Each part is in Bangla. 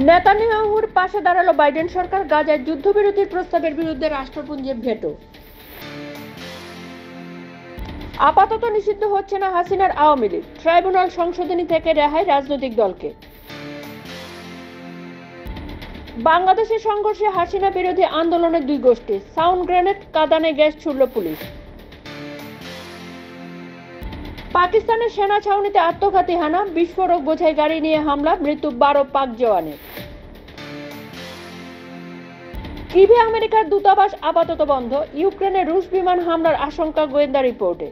নেতানিয়াহুর পাশে দাঁড়ালো বাইডেন সরকার, গাজায় যুদ্ধবিরতির প্রস্তাবের বিরুদ্ধে রাষ্ট্রপুঞ্জের ভেটো। আপাতত নিষিদ্ধ হচ্ছে না হাসিনার আওয়ামী লীগ, ট্রাইব্যুনাল সংশোধনী থেকে রেহাই রাজনৈতিক দলকে। বাংলাদেশের সংঘর্ষে হাসিনা বিরোধী আন্দোলনের দুই গোষ্ঠী, সাউন্ড গ্রেনেড, কাঁদানে গ্যাস ছুড়ল পুলিশ। পাকিস্তানের সেনা ছাউনিতে আত্মঘাতী হানা, বিস্ফোরক বোঝাই গাড়ি নিয়ে হামলা, মৃত্যু 12 পাক জওয়ানের। কিভে আমেরিকার দূতাবাস আপাতত বন্ধ, ইউক্রেনে রুশ বিমান হামলার আশঙ্কা গোয়েন্দা রিপোর্টে।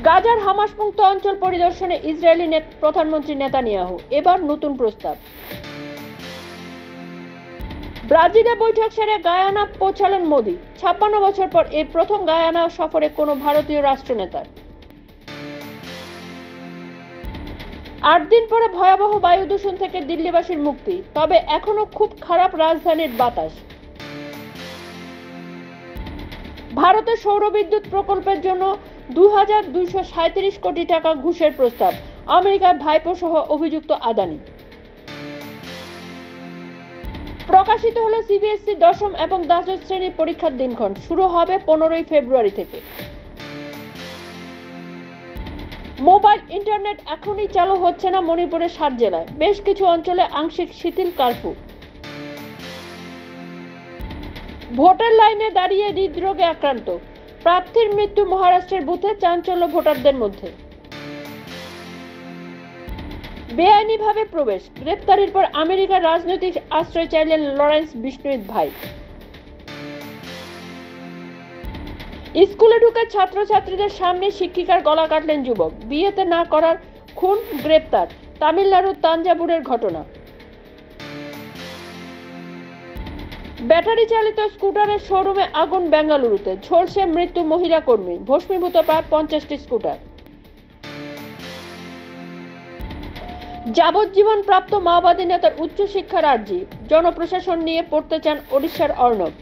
গাজার হামাস মুক্ত অঞ্চল পরিদর্শনে ইসরায়েলি প্রধানমন্ত্রী নেতানিয়াহু, এবার নতুন প্রস্তাব। ব্রাজিলে বৈঠক সেরে গায়ানা পৌঁছালেন মোদি, 56 বছর পর এর প্রথম গায়ানা সফরে কোনো ভারতীয় রাষ্ট্রনেতার। 8 দিন পরে ভয়াবহ বায়ু দূষণ থেকে দিল্লিবাসীর মুক্তি, তবে এখনো খুব খারাপ রাজধানীর বাতাস। ভারতের সৌরবিদ্যুৎ প্রকল্পের জন্য 2237 কোটি টাকা ঘুষের প্রস্তাব, আমেরিকার ভাইপো সহ অভিযুক্ত আদানি। প্রকাশিত হলো সিবিএসই দশম এবং দ্বাদশ শ্রেণীর পরীক্ষার দিনক্ষণ, শুরু হবে 15 ফেব্রুয়ারি থেকে। মোবাইল ইন্টারনেট এখনই চালু হচ্ছে না মণিপুরের 7 জেলায়, বেশ কিছু অঞ্চলে আংশিক শিথিল কারফিউ। ভোটার লাইনে দাঁড়িয়ে হৃদরোগে আক্রান্ত প্রার্থীর মৃত্যু, মহারাষ্ট্রের বুথে চাঞ্চল্য ভোটারদের মধ্যে। বেআইনিভাবে প্রবেশ, গ্রেপ্তারির পর আমেরিকার রাজনৈতিক আশ্রয় চাইলেন লরেন্স বিষ্ণুইর ভাই। স্কুলে ঢুকে ছাত্রছাত্রীদের সামনে শিক্ষিকার গলা কাটলেন যুবক, বিয়েতে না করার খুন, গ্রেপ্তার তামিলনাড়ুর তাঞ্জাবুরের ঘটনা। ব্যাটারি চালিত স্কুটারের শোরুমে আগুন বেঙ্গালুরুতে, ঝলসে মৃত্যু মহিলা কর্মী, ভস্মীভূত প্রায় 50টি স্কুটার। যাবজ্জীবন প্রাপ্ত মাওবাদী নেতার উচ্চশিক্ষার আর্জি, জনপ্রশাসন নিয়ে পড়তে চান ওড়িশার অর্ণব।